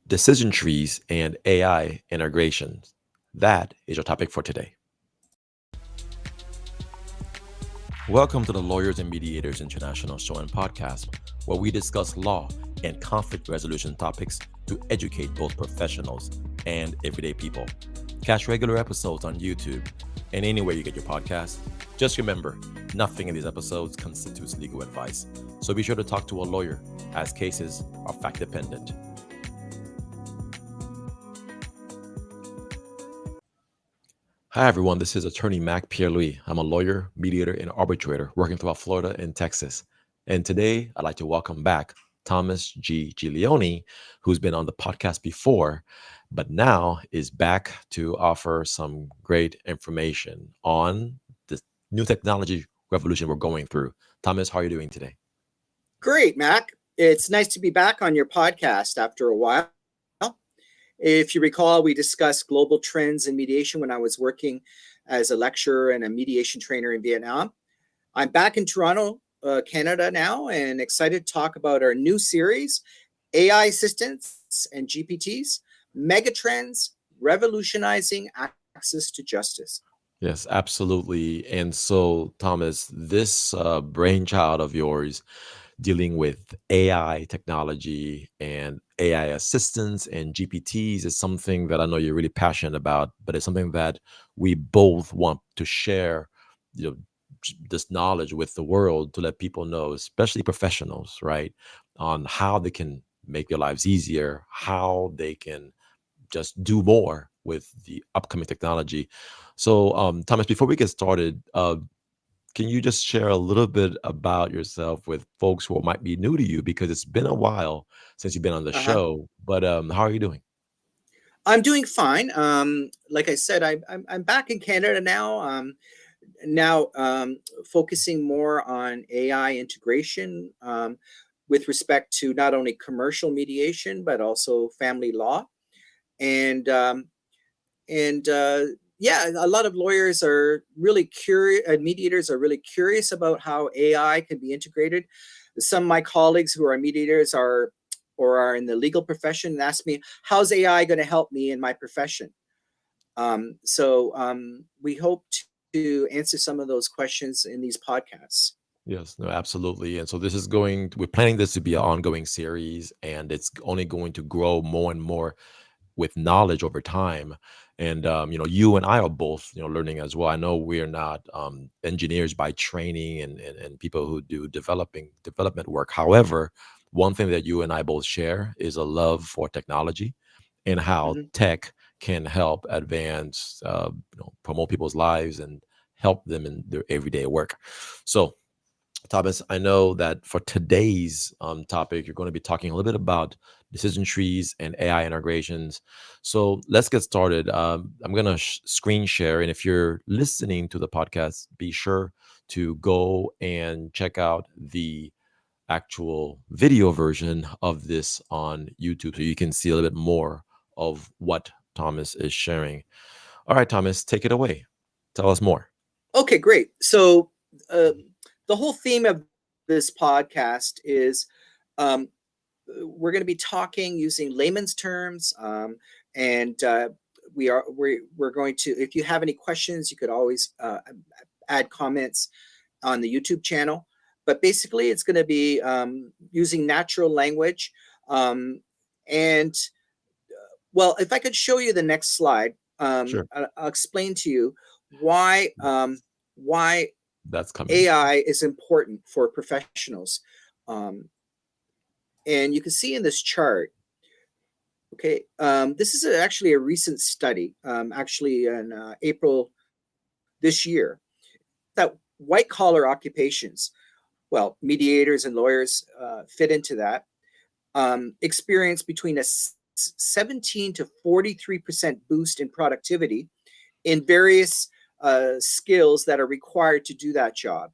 decision trees, and AI integrations. That is your topic for today. Welcome to the Lawyers and Mediators International Show and Podcast, where we discuss law and conflict resolution topics to educate both professionals and everyday people. Catch regular episodes on YouTube and anywhere you get your podcasts. Just remember, nothing in these episodes constitutes legal advice, so be sure to talk to a lawyer, as cases are fact dependent. Hi, everyone. This is attorney Mac Pierre-Louis. I'm a lawyer, mediator, and arbitrator working throughout Florida and Texas. And today, I'd like to welcome back Thomas G. Giglione, who's been on the podcast before, but now is back to offer some great information on the new technology revolution we're going through. Thomas, how are you doing today? Great, Mac. It's nice to be back on your podcast after a while. If you recall, we discussed global trends in mediation when I was working as a lecturer and a mediation trainer in Vietnam. I'm back in Toronto, Canada now, and excited to talk about our new series, AI assistants and GPTs, megatrends revolutionizing access to justice. Yes, absolutely. And so, Thomas, this brainchild of yours dealing with AI technology and AI assistants and GPTs is something that I know you're really passionate about, but it's something that we both want to share, this knowledge with the world to let people know, especially professionals, right, on how they can make their lives easier, how they can just do more with the upcoming technology. So, Thomas, before we get started, can you just share a little bit about yourself with folks who might be new to you? Because it's been a while since you've been on the Uh-huh. show, but how are you doing? I'm doing fine. Like I said, I'm back in Canada now. Now focusing more on AI integration with respect to not only commercial mediation but also family law, and um, and yeah, a lot of lawyers are really curious. Mediators are really curious about how AI can be integrated. Some of my colleagues who are mediators are or are in the legal profession ask me, "How's AI going to help me in my profession?" So we hope to answer some of those questions in these podcasts. Yes, no, absolutely. And so we're planning this to be an ongoing series, and it's only going to grow more and more with knowledge over time. And you and I are both learning as well. I know we're not engineers by training and people who do development work. However, one thing that you and I both share is a love for technology and how Mhm. tech can help advance, promote people's lives and help them in their everyday work. So, Thomas, I know that for today's topic, you're going to be talking a little bit about decision trees and AI integrations. So let's get started. I'm going to screen share. And if you're listening to the podcast, be sure to go and check out the actual video version of this on YouTube so you can see a little bit more of what Thomas is sharing. All right, Thomas, take it away. Tell us more. Okay, great. So uh, the whole theme of this podcast is um, we're going to be talking using layman's terms, and we're going to. If you have any questions, you could always add comments on the YouTube channel. But basically, it's going to be using natural language, and well, if I could show you the next slide, Sure. I'll explain to you why why That's coming. AI is important for professionals. Um, and you can see in this chart, okay, this is actually a recent study, actually in April this year, that white collar occupations, well, mediators and lawyers fit into that, experience between a 17 to 43% boost in productivity in various skills that are required to do that job,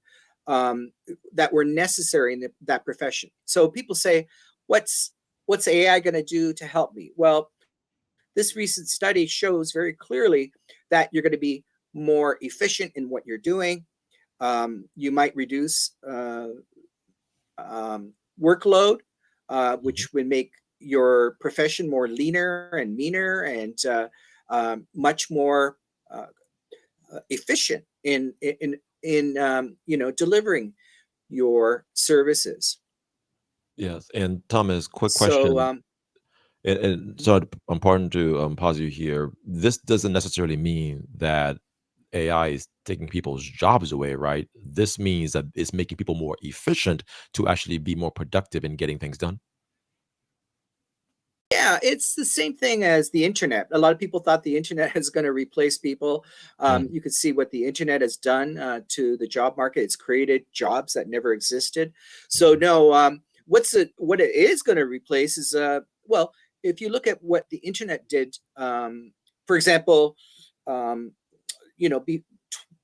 um, that were necessary in that profession. So people say, what's AI going to do to help me? Well, this recent study shows very clearly that you're going to be more efficient in what you're doing. You might reduce workload, Mhm. which would make your profession more leaner and meaner and much more uh, efficient in delivering your services. Yes. And Thomas, quick So question. And so I'm important to pause you here. This doesn't necessarily mean that AI is taking people's jobs away, right? This means that it's making people more efficient to actually be more productive in getting things done. yeah, it's the same thing as the internet. A lot of people thought the internet is going to replace people. Mm, You could see what the internet has done to the job market. It's created jobs that never existed. So mhm, no, what it is going to replace is well, if you look at what the internet did, for example, um,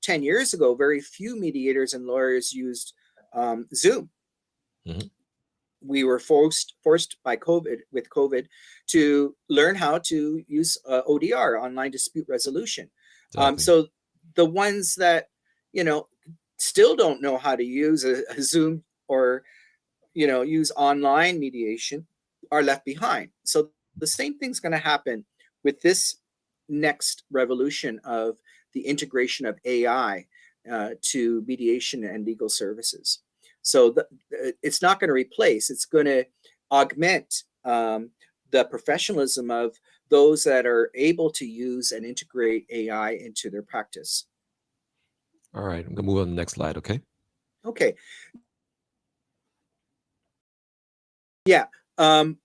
10 years ago, very few mediators and lawyers used Zoom. mhm, We were forced by COVID to learn how to use ODR, online dispute resolution. exactly. So the ones that you know still don't know how to use a Zoom or use online mediation are left behind. So the same thing's going to happen with this next revolution of the integration of AI to mediation and legal services. So it's not going to replace; it's going to augment the professionalism of those that are able to use and integrate AI into their practice. All right, I'm gonna move on to the next slide. Okay. Okay, yeah. Um,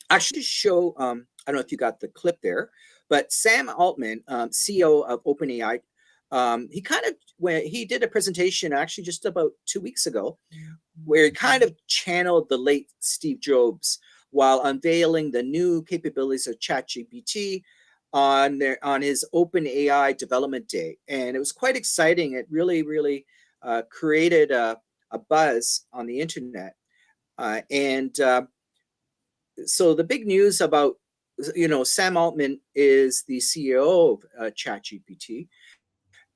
Actually, to show, I don't know if you got the clip there, but Sam Altman, CEO of OpenAI, he kind of when he did a presentation actually just about 2 weeks ago, where he kind of channeled the late Steve Jobs while unveiling the new capabilities of ChatGPT on his OpenAI development day, and it was quite exciting. It really created a buzz on the internet, and so the big news about Sam Altman is the CEO of ChatGPT.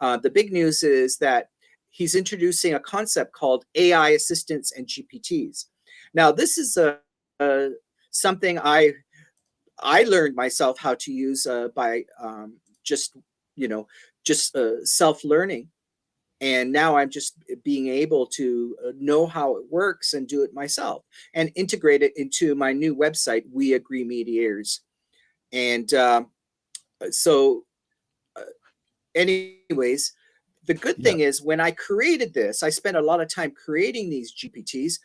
The big news is that he's introducing a concept called AI assistants and GPTs. Now, this is something I learned myself how to use by just you know just self learning, and now I'm just being able to know how it works and do it myself and integrate it into my new website, We Agree Mediators. And so, uh, anyways, the good Yeah. thing is when I created this, I spent a lot of time creating these GPTs.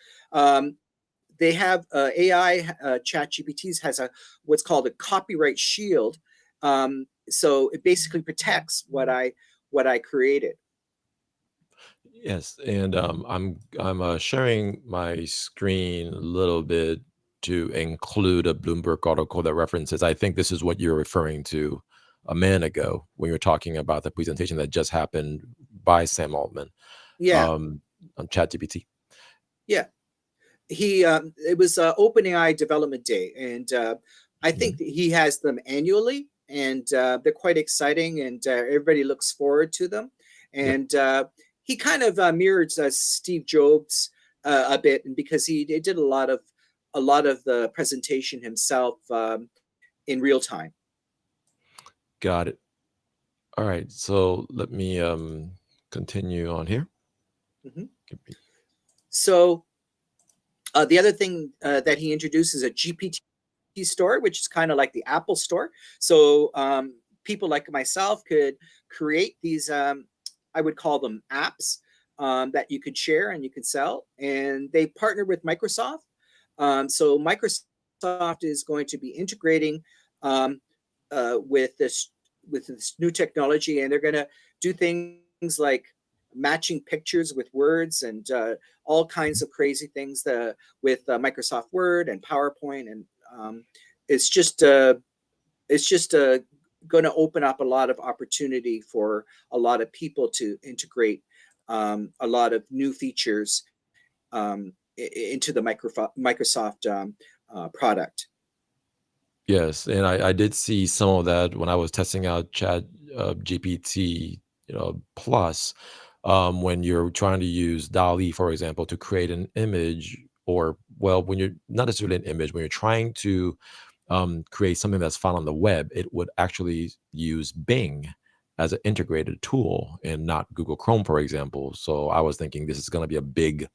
They have AI Chat GPTs has a what's called a copyright shield. So it basically protects what I created. Yes, and I'm sharing my screen a little bit to include a Bloomberg article that references. I think this is what you're referring to a minute ago when you were talking about the presentation that just happened by Sam Altman Yeah, um, on ChatGPT. yeah. He It was OpenAI Development Day, and I think Mhm. that he has them annually, and they're quite exciting, and everybody looks forward to them. Yep. And he kind of mirrors Steve Jobs a bit, and because he did a lot of the presentation himself in real time. Got it. All right. So let me continue on here. Mhm. Give me- So the other thing that he introduced is a GPT store, which is kind of like the Apple store. So people like myself could create these, I would call them apps that you could share and you could sell. And they partner with Microsoft. So Microsoft is going to be integrating um, with this new technology, and they're going to do things like matching pictures with words and all kinds of crazy things with Microsoft Word and PowerPoint, and um, it's just going to open up a lot of opportunity for a lot of people to integrate a lot of new features into the Microsoft product. Yes, and I did see some of that when I was testing out Chat GPT, plus when you're trying to use DALI, for example, to create an image or well, when you're not necessarily an image, when you're trying to create something that's found on the web, it would actually use Bing as an integrated tool and not Google Chrome, for example. So I was thinking this is going to be a big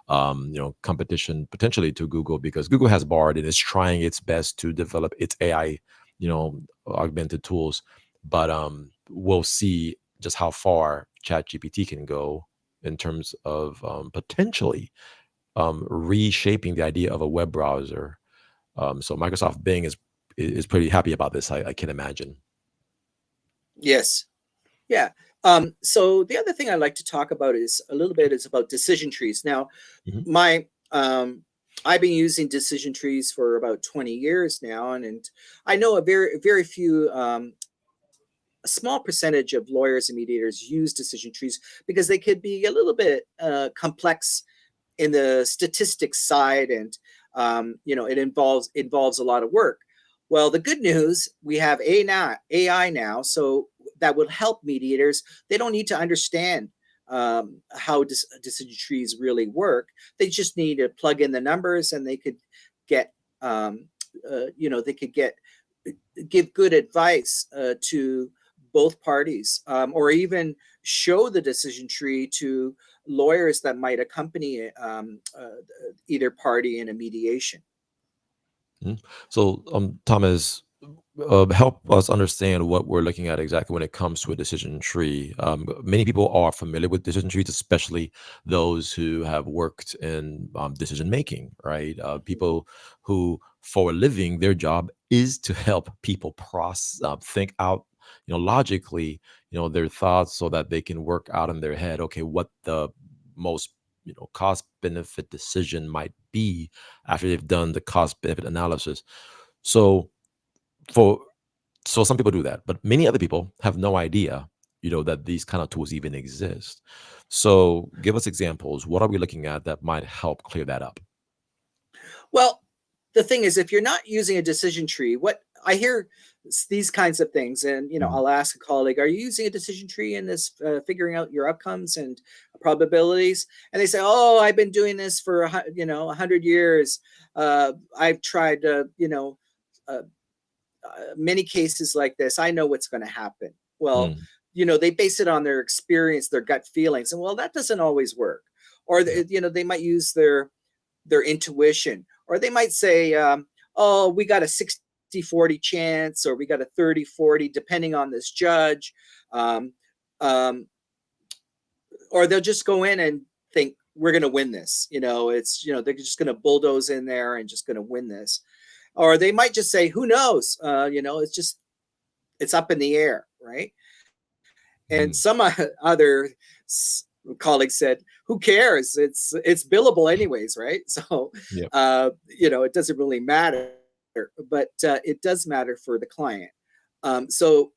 competition potentially to Google, because Google has Bard and is trying its best to develop its AI, augmented tools. But we'll see just how far ChatGPT can go in terms of potentially reshaping the idea of a web browser. So Microsoft Bing is pretty happy about this. I can imagine. Yes. Yeah. So the other thing I like to talk about is a little bit is about decision trees. Now, Hmm. my I've been using decision trees for about 20 years now, and I know a very few a small percentage of lawyers and mediators use decision trees because they could be a little bit complex in the statistics side, and it involves a lot of work. Well, the good news, we have AI now, so that will help mediators. They don't need to understand how decision trees really work. They just need to plug in the numbers, and they could get they could get give good advice to both parties, or even show the decision tree to lawyers that might accompany either party in a mediation. Mhm. So, Thomas, help us understand what we're looking at exactly when it comes to a decision tree. Many people are familiar with decision trees, especially those who have worked in decision making, right? People who, for a living, their job is to help people think out, logically, their thoughts so that they can work out in their head, okay, what the most cost benefit decision might be after they've done the cost benefit analysis. So for so some people do that, but many other people have no idea, that these kind of tools even exist. So give us examples. What are we looking at that might help clear that up? Well, the thing is, if you're not using a decision tree, what I hear these kinds of things, and Mhm. I'll ask a colleague, "Are you using a decision tree in this figuring out your outcomes and probabilities?" And they say, "Oh, I've been doing this for 100 years. I've tried, uh, many cases like this. I know what's going to happen." Well, Mm. they base it on their experience, their gut feelings, and well, that doesn't always work. Or Yeah. they might use their intuition, or they might say, "Oh, we got a 60-40 chance, or we got a 30-40, depending on this judge." Um, um, or they'll just go in and think, "We're going to win this." It's, they're just going to bulldoze in there and just going to win this. Or they might just say, "Who knows?" It's up in the air, right? And some Mm. other colleagues said, "Who cares? It's billable anyways, right?" So, Yep. it doesn't really matter, but it does matter for the client. So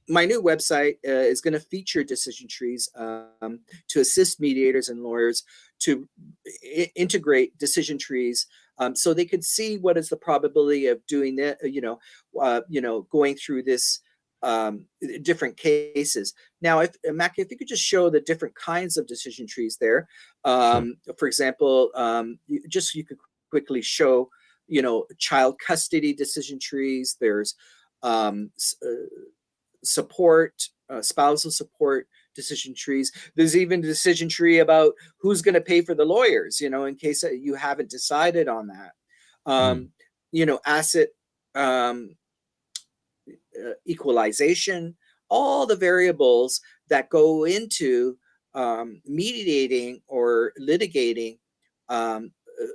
my new website is going to feature decision trees to assist mediators and lawyers to integrate decision trees, so they could see what is the probability of doing that, going through this different cases. Now, if Mac, if you could just show the different kinds of decision trees there. Sure. For example, you could quickly show, child custody decision trees. There's um, support, spousal support decision trees. There's even a decision tree about who's going to pay for the lawyers, in case you haven't decided on that. Mm. Um, asset um, equalization, all the variables that go into mediating or litigating. Um, uh,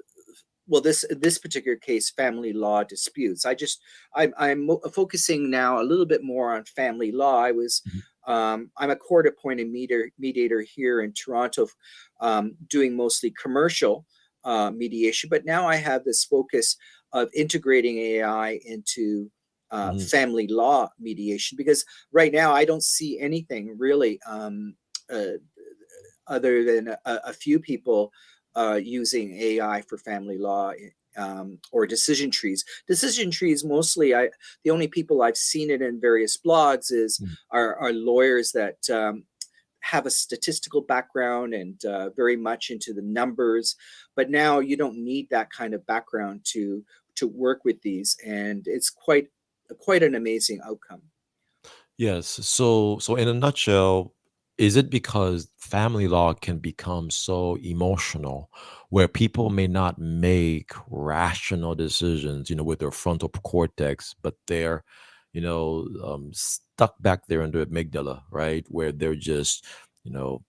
well, this particular case, family law disputes. I'm focusing now a little bit more on family law. Mhm. I'm a court appointed mediator here in Toronto, doing mostly commercial mediation, but now I have this focus of integrating AI into Mhm. family law mediation, because right now I don't see anything really, uh, other than a few people using AI for family law, or decision trees. Decision trees mostly, the only people I've seen it in various blogs is Mm. are lawyers that have a statistical background and very much into the numbers, but now you don't need that kind of background to work with these, and it's quite an amazing outcome. Yes. So in a nutshell, is it because family law can become so emotional where people may not make rational decisions, with their frontal cortex, but they're, stuck back there in the amygdala, right? Where they're just, you know,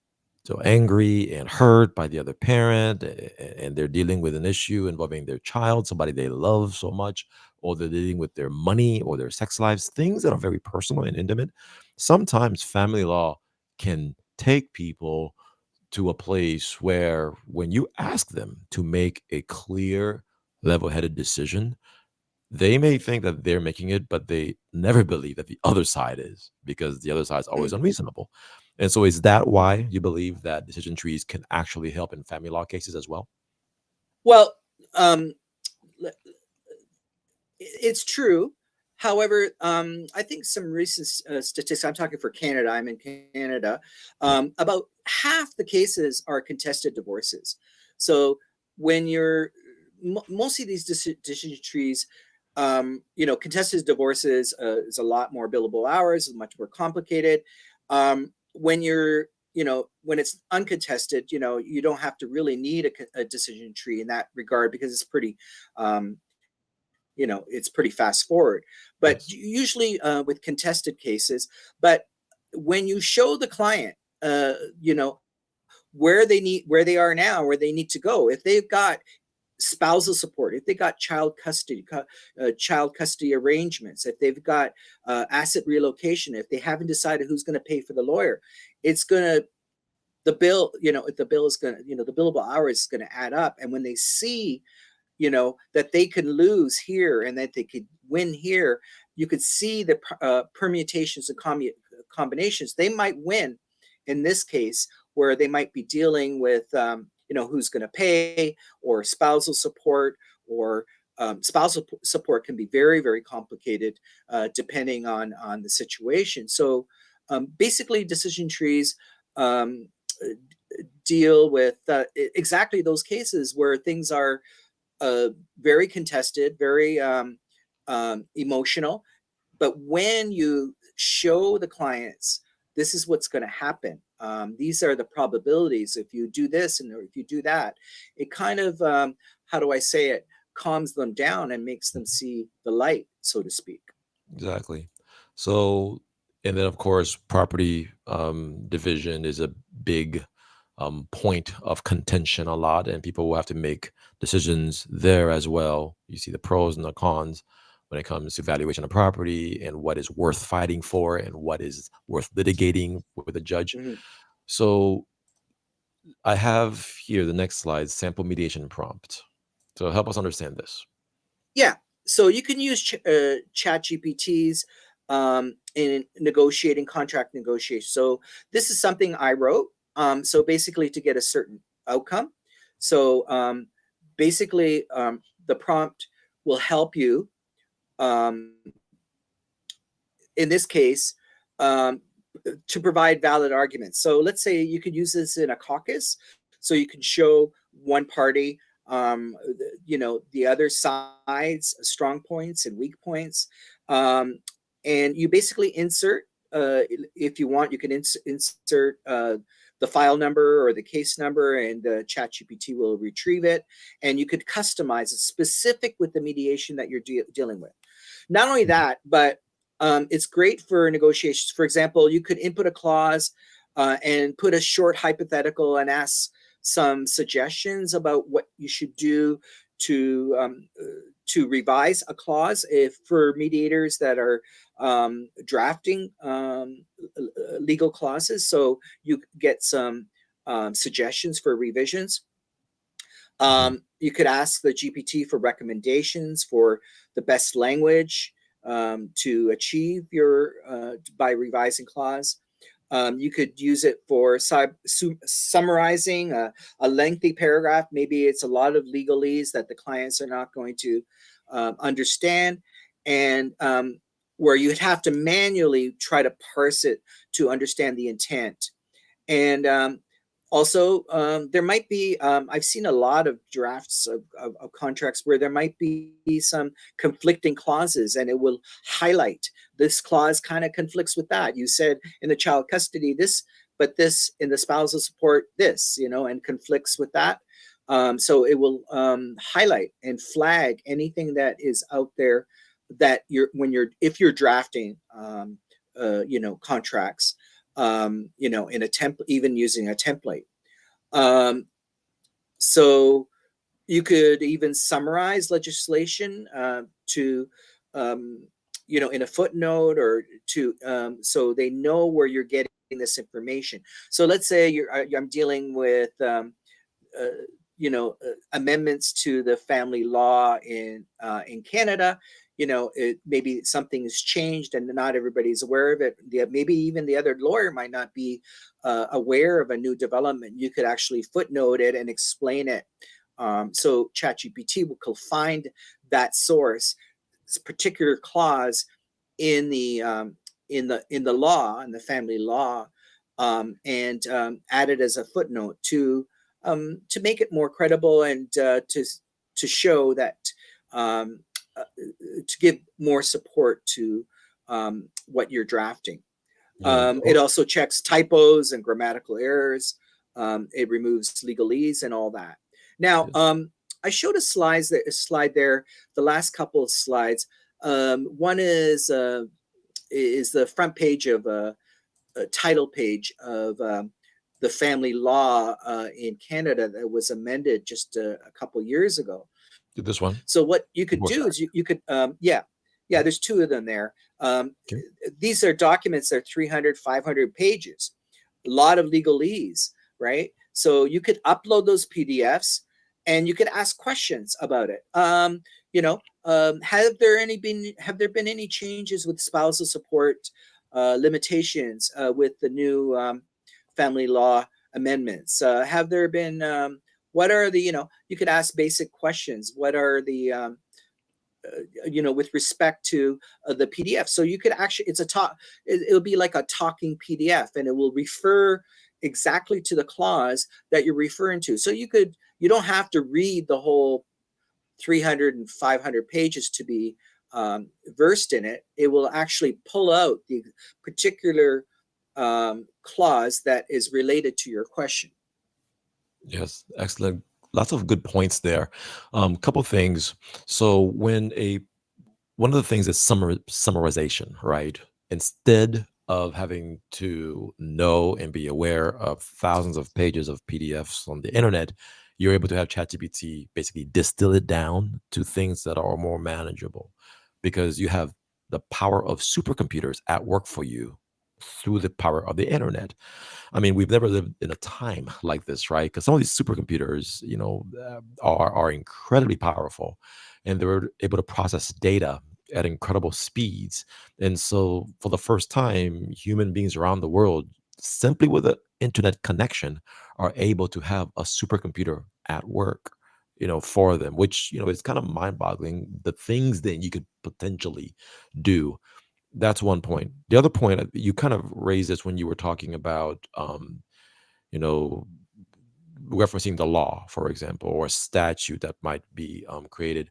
so angry and hurt by the other parent, and they're dealing with an issue involving their child, somebody they love so much, or they're dealing with their money or their sex lives, things that are very personal and intimate. Sometimes family law can take people to a place where when you ask them to make a clear, level headed decision, they may think that they're making it, but they never believe that the other side is, because the other side is always Mm, unreasonable. And so, is that mm. why you believe that decision trees can actually help in family law cases as well? Well, um, it's true. However, I think some recent statistics, I'm talking for Canada, I'm in Canada, Yeah. about half the cases are contested divorces. So when you're, mostly these decision trees, contested divorces is a lot more billable hours, is much more complicated. When you're, when it's uncontested, you don't have to really need a decision tree in that regard because it's pretty, um, it's pretty fast forward. But Yes. usually with contested cases, but when you show the client, uh, where they are now, where they need to go, if they've got spousal support, if they got child custody arrangements, if they've got asset relocation, if they haven't decided who's going to pay for the lawyer, it's going to, the bill, if the bill is going to, the billable hours is going to add up. And when they see, that they could lose here and that they could win here, you could see the permutations and combinations. They might win in this case, where they might be dealing with, who's going to pay, or spousal support, or spousal support can be very, very complicated depending on the situation. So basically, decision trees um, deal with exactly those cases where things are uh, very contested, very emotional. But when you show the clients, this is what's going to happen. These are the probabilities. If you do this and if you do that, it kind of, how do I say it, calms them down and makes them see the light, so to speak. Exactly. So, and then of course, property division is a big point of contention a lot, and people will have to make decisions there as well. You see the pros and the cons when it comes to valuation of property and what is worth fighting for and what is worth litigating with a judge. Mm-hmm. So, I have here the next slide, sample mediation prompt. So, help us understand this. Yeah. So you can use chat GPTs in negotiating contract negotiation. So this is something I wrote. So basically to get a certain outcome. So basically the prompt will help you um, in this case um, to provide valid arguments. So let's say you could use this in a caucus. So you can show one party, the other side's strong points and weak points. Um, and you basically insert, if you want, you can insert the file number or the case number, and ChatGPT will retrieve it. And you could customize it specific with the mediation that you're dealing with. Not only Mhm. that, but it's great for negotiations. For example, you could input a clause and put a short hypothetical and ask some suggestions about what you should do to revise a clause. If for mediators that are drafting legal clauses, so you get some suggestions for revisions. Mhm. You could ask the GPT for recommendations for the best language to achieve your by revising clause. You could use it for summarizing a lengthy paragraph. Maybe it's a lot of legalese that the clients are not going to understand, and where you'd have to manually try to parse it to understand the intent. And also, there might be, I've seen a lot of drafts of contracts where there might be some conflicting clauses, and it will highlight this clause kind of conflicts with that. You said in the child custody this, but this in the spousal support this, and conflicts with that. So it will highlight and flag anything that is out there that if you're drafting, contracts, in a template, even using a template. Um, so you could even summarize legislation to, um, in a footnote, or to, so they know where you're getting this information. So let's say I'm dealing with, uh, amendments to the family law in Canada. Maybe something has changed and not everybody's aware of it. Maybe even the other lawyer might not be aware of a new development. You could actually footnote it and explain it. So ChatGPT will find that source, this particular clause in the law, in the family law, and add it as a footnote to make it more credible, and to show that, um, uh, to give more support to what you're drafting. Yeah. It also checks typos and grammatical errors. It removes legalese and all that. Now, Yes. I showed a slide there, the last couple of slides. One is the front page of a title page of the family law in Canada that was amended just a couple years ago. This one So what you could before do is that. you could, yeah, there's two of them there. Okay. These are documents that are 300, 500 pages, a lot of legalese, right? So you could upload those PDFs and you could ask questions about it. Have there been any changes with spousal support limitations with the new family law amendments? Have there been what are the, you could ask basic questions. What are the with respect to the PDF? So you could actually, it's a talk, it'll be like a talking PDF, and it will refer exactly to the clause that you're referring to. So you don't have to read the whole 300 and 500 pages to be versed in it. It will actually pull out the particular clause that is related to your question. Yes, excellent. Lots of good points there. Couple things. So when a one of the things is summarization, right? Instead of having to know and be aware of thousands of pages of PDFs on the internet, you're able to have ChatGPT basically distill it down to things that are more manageable, because you have the power of supercomputers at work for you through the power of the internet. I mean, we've never lived in a time like this, right? Because some of these supercomputers, are incredibly powerful, and they're able to process data at incredible speeds. And so, for the first time, human beings around the world, simply with an internet connection, are able to have a supercomputer at work, for them. Which is kind of mind-boggling. The things that you could potentially do. That's one point. The other point, you kind of raised this when you were talking about, you know, referencing the law, for example, or a statute that might be created.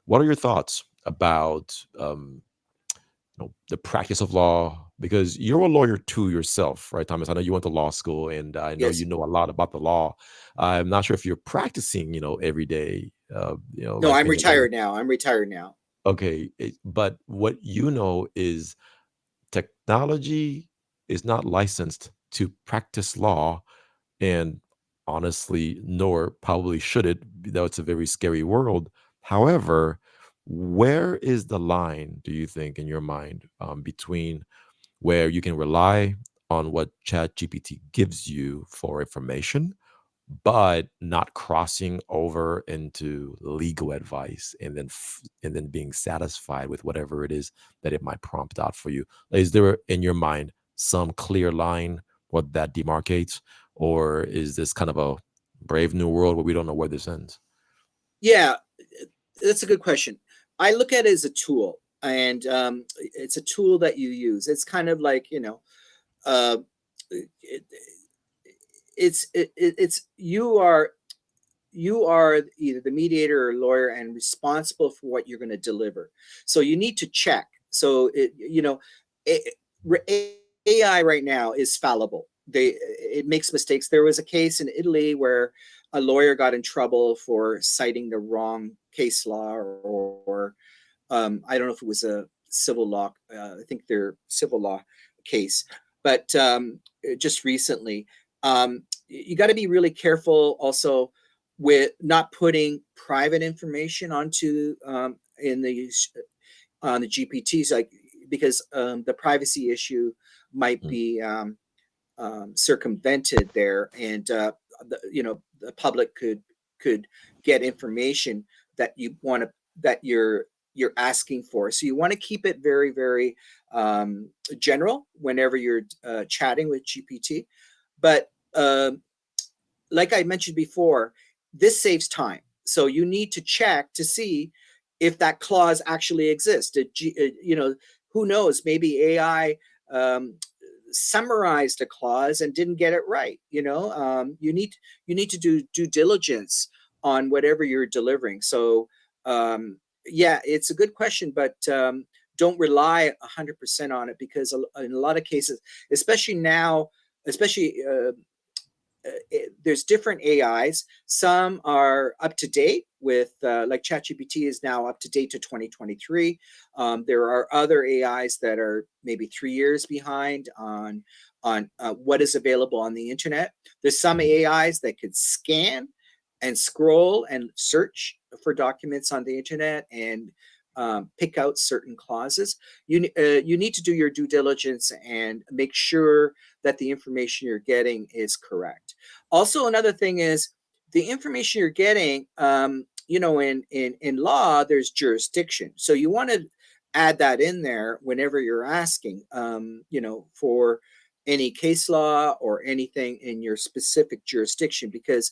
What are your thoughts about the practice of law? Because you're a lawyer too yourself, right, Thomas? I know you went to law school, and I know you Yes. know a lot about the law. I'm not sure if you're practicing, every day, No, like I'm being a lawyer. retired now. I'm retired now. Okay, but what you know is technology is not licensed to practice law, and honestly, nor probably should it, though it's a very scary world. However, where is the line, do you think, in your mind, between where you can rely on what ChatGPT gives you for information, but not crossing over into legal advice, and then being satisfied with whatever it is that it might prompt out for you? Is there in your mind some clear line what that demarcates, or is this kind of a brave new world where we don't know where this ends? Yeah, that's a good question. I look at it as a tool, and it's a tool that you use. It's kind of like, uh, it's you are either the mediator or lawyer and responsible for what you're going to deliver. So you need to check. So AI right now is fallible. It makes mistakes. There was a case in Italy where a lawyer got in trouble for citing the wrong case law, or I don't know if it was a civil law. I think they're civil law case, but just recently, you got to be really careful also with not putting private information onto in the on the GPTs, like, because the privacy issue might Mm, be circumvented there, and the public could get information that you want to that you're asking for. So you want to keep it very, very general whenever you're chatting with GPT. But like I mentioned before, this saves time. So you need to check to see if that clause actually exists. Who knows? Maybe AI um, summarized a clause and didn't get it right. You need to do due diligence on whatever you're delivering. So yeah, it's a good question, but don't rely 100% on it, because in a lot of cases, especially now, especially there's different AIs. Some are up to date with, like ChatGPT is now up to date to 2023. There are other AIs that are maybe 3 years behind on what is available on the internet. There's some mm, AIs that could scan and scroll and search for documents on the internet and pick out certain clauses. You need to do your due diligence and make sure that the information you're getting is correct. Also, another thing is the information you're getting. In law, there's jurisdiction, so you want to add that in there whenever you're asking, for any case law or anything in your specific jurisdiction, because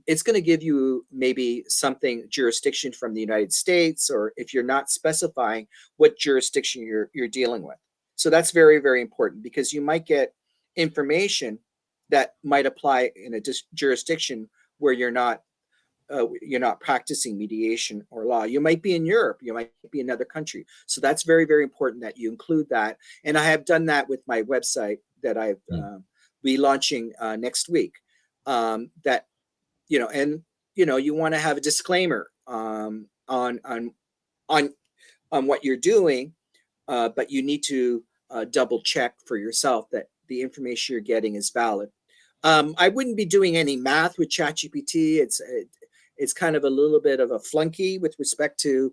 it's going to give you maybe something jurisdiction from the United States, or if you're not specifying what jurisdiction you're dealing with. So that's very, very important, because you might get information that might apply in a jurisdiction where you're not practicing mediation or law. You might be in Europe, you might be in another country. So that's very, very important that you include that. And I have done that with my website that I've mm. be launching next week. That and you want to have a disclaimer on on what you're doing, but you need to double check for yourself that the information you're getting is valid. I wouldn't be doing any math with ChatGPT. It's kind of a little bit of a flunky with respect to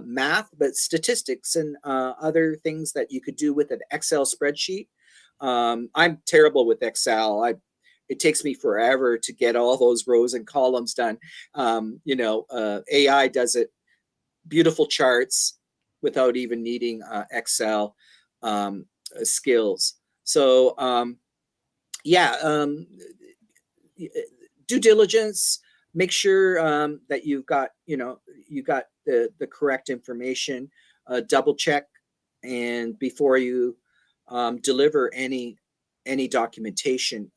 math, but statistics and other things that you could do with an Excel spreadsheet. I'm terrible with Excel. It takes me forever to get all those rows and columns done. AI does it, beautiful charts without even needing Excel skills. So yeah, due diligence. Make sure that you got the correct information. Double check, and before you deliver any documentation,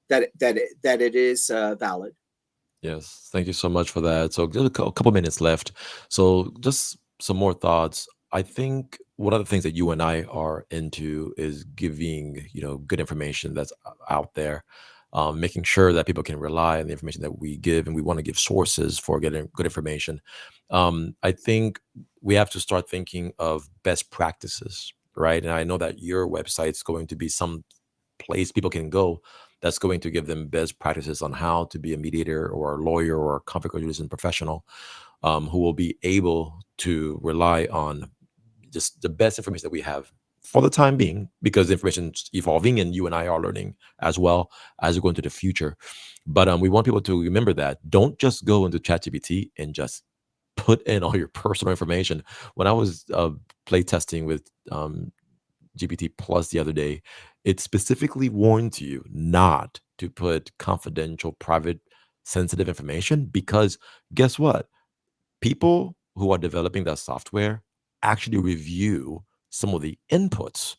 that it is valid. Yes, thank you so much for that. So, just a couple minutes left. So, just some more thoughts. I think one of the things that you and I are into is giving, good information that's out there, making sure that people can rely on the information that we give, and we want to give sources for getting good information. I think we have to start thinking of best practices, right? And I know that your website's going to be some place people can go that's going to give them best practices on how to be a mediator or a lawyer or a conflict resolution professional, who will be able to rely on just the best information that we have for the time being, because the information is evolving and you and I are learning as well as we go into the future. But we want people to remember that don't just go into ChatGPT and just put in all your personal information. When I was play testing with GPT Plus the other day, it specifically warns you not to put confidential, private, sensitive information, because guess what? People who are developing that software actually review some of the inputs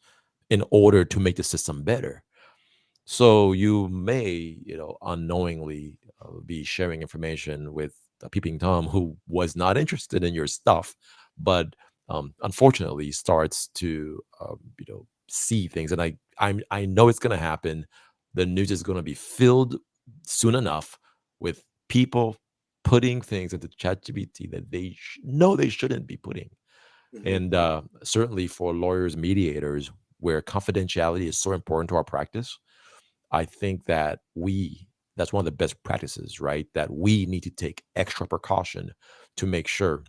in order to make the system better. So you may, unknowingly be sharing information with a peeping Tom who was not interested in your stuff, but unfortunately starts to, see things. And I know it's going to happen. The news is going to be filled soon enough with people putting things into ChatGPT that they know they shouldn't be putting. Hmm. And certainly for lawyers, mediators, where confidentiality is so important to our practice, I think that that's one of the best practices, right? That we need to take extra precaution to make sure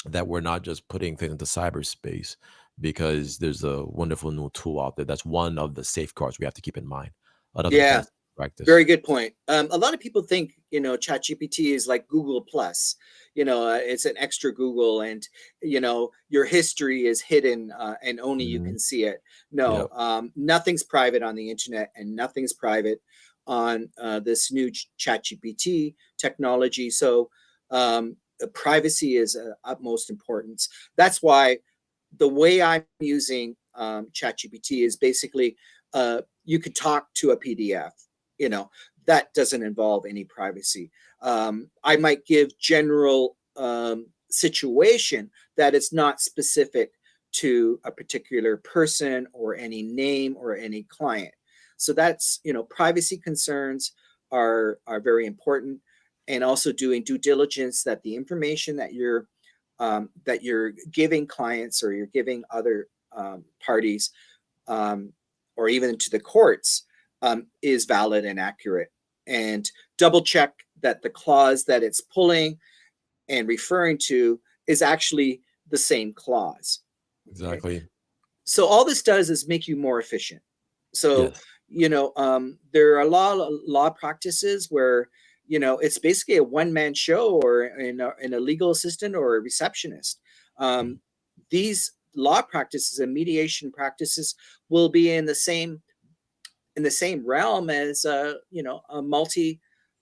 that we're not just putting things into cyberspace because there's a wonderful new tool out there. That's one of the safeguards we have to keep in mind. Another Yeah. best practice. Very good point. A lot of people think, ChatGPT is like Google Plus. It's an extra Google, and your history is hidden, and only you Hmm. can see it. No, Yep. nothing's private on the internet, and nothing's private on this new ChatGPT technology. So, privacy is utmost importance. That's why the way I'm using ChatGPT is basically you could talk to a PDF. You know that doesn't involve any privacy. I might give general situation that it's not specific to a particular person or any name or any client. So that's privacy concerns are very important, and also doing due diligence that the information that you're giving clients or you're giving other parties, um, or even to the courts, is valid and accurate. And double check that the clause that it's pulling and referring to is actually the same clause. Okay. Exactly. So all this does is make you more efficient. So, Yes. there are a lot of law practices where, it's basically a one-man show, or in a legal assistant or a receptionist. Mhm. Um, these law practices and mediation practices will be in the same realm as a multi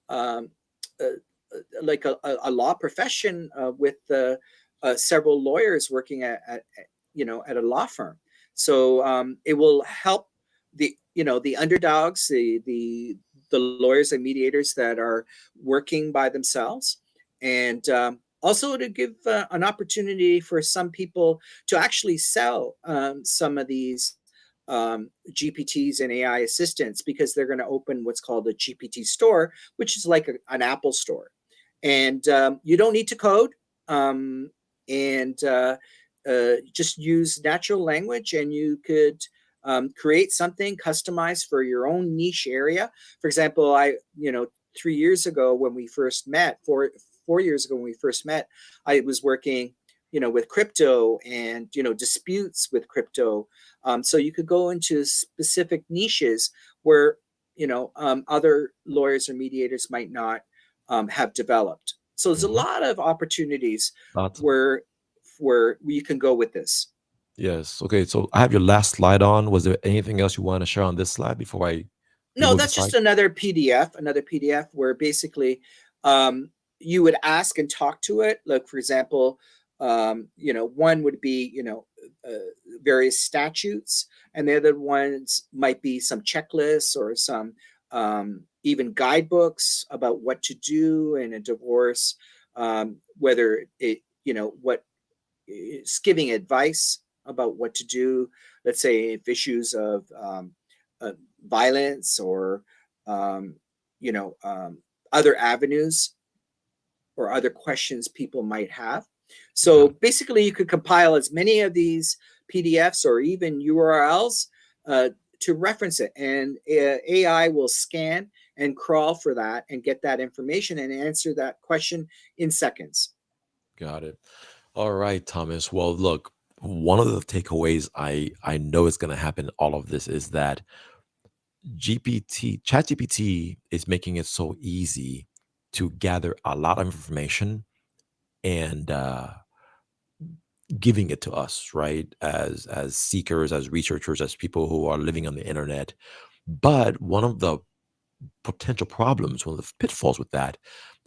um, uh, like a law profession with several lawyers working at a law firm. So it will help the underdogs, the lawyers and mediators that are working by themselves, and also to give an opportunity for some people to actually sell some of these GPTs and AI assistants, because they're going to open what's called a GPT store, which is like an Apple store. And you don't need to code, and just use natural language, and you could create something customized for your own niche area. For example, 3 years ago when we first met, 4 years ago when we first met, I was working with crypto and disputes with crypto. So you could go into specific niches where other lawyers or mediators might not have developed. So there's a Mhm. lot of opportunities Lots. where where you can go with this. Yes. Okay. So I have your last slide on. Was there anything else you want to share on this slide before we No, move the that's just slide? another PDF where basically you would ask and talk to it. Like, for example, one would be various statutes, and the other ones might be some checklists or some even guidebooks about what to do in a divorce, whether what it's giving advice about what to do. Let's say if issues of uh, violence or um, you know um, other avenues or other questions people might have. Got So it. basically, you could compile as many of these PDFs or even URLs uh, to reference it, and AI will scan and crawl for that and get that information and answer that question in seconds. Got it. All right, Thomas. Well, look, one of the takeaways I know is going to happen in all of this is that ChatGPT is making it so easy to gather a lot of information and giving it to us, right? As seekers, as researchers, as people who are living on the internet. But one of the potential problems, one of the pitfalls with that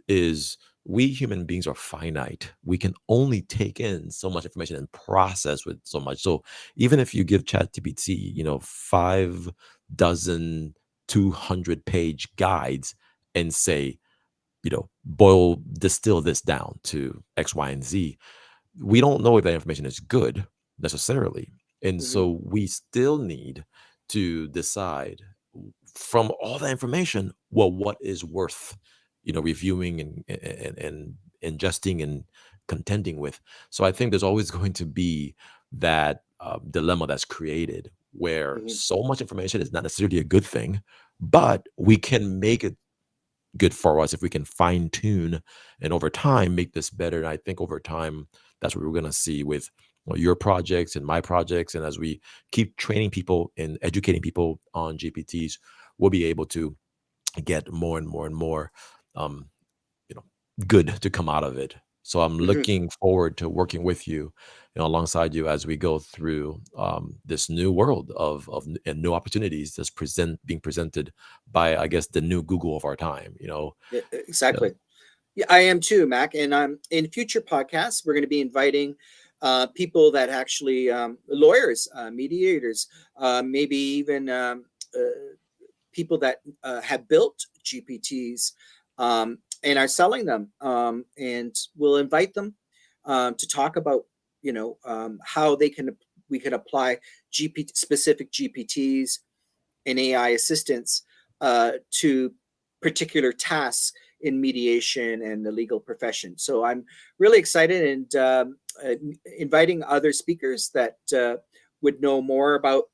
is we human beings are finite. We can only take in so much information and process with so much. So even if you give ChatGPT, 5 dozen 200-page guides and say, distill this down to X, Y, and Z. We don't know if that information is good necessarily. And Hmm. so we still need to decide from all that information, well, what is worth, reviewing and ingesting and contending with. So I think there's always going to be that dilemma that's created where Hmm. so much information is not necessarily a good thing, but we can make it good for us if we can fine tune and over time make this better. And I think over time, that's what we're going to see with your projects and my projects. And as we keep training people and educating people on GPTs, we'll be able to get more and more and more, um, you know, good to come out of it. So I'm Hmm. looking forward to working with you, alongside you as we go through this new world and new opportunities that's being presented by, I guess, the new Google of our time. Yeah, Exactly. Yeah, I am too, Mac. And in future podcasts, we're going to be inviting people that actually lawyers, mediators, maybe even people that have built GPTs and are selling them. And we'll invite them to talk about, how we can apply GPT specific GPTs and AI assistance to particular tasks in mediation and the legal profession. So I'm really excited and inviting other speakers that would know more about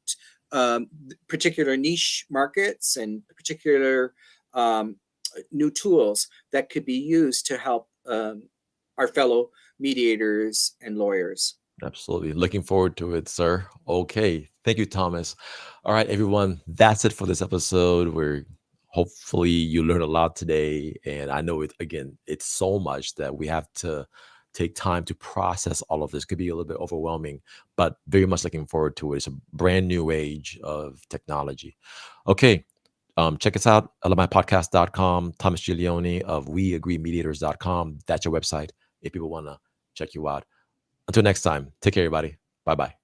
particular niche markets and particular um, new tools that could be used to help our fellow mediators and lawyers. absolutely. Looking forward to it, sir. Okay. Thank you, Thomas. All right, everyone. That's it for this episode. Where hopefully you learned a lot today. And I know it's so much that we have to take time to process all of this. Could be a little bit overwhelming, but very much looking forward to it. It's a brand new age of technology. Okay. Check us out, alumnipodcast.com, Thomas Giglione of weagreemediators.com. That's your website if people want to check you out. Until next time, take care, everybody. Bye bye.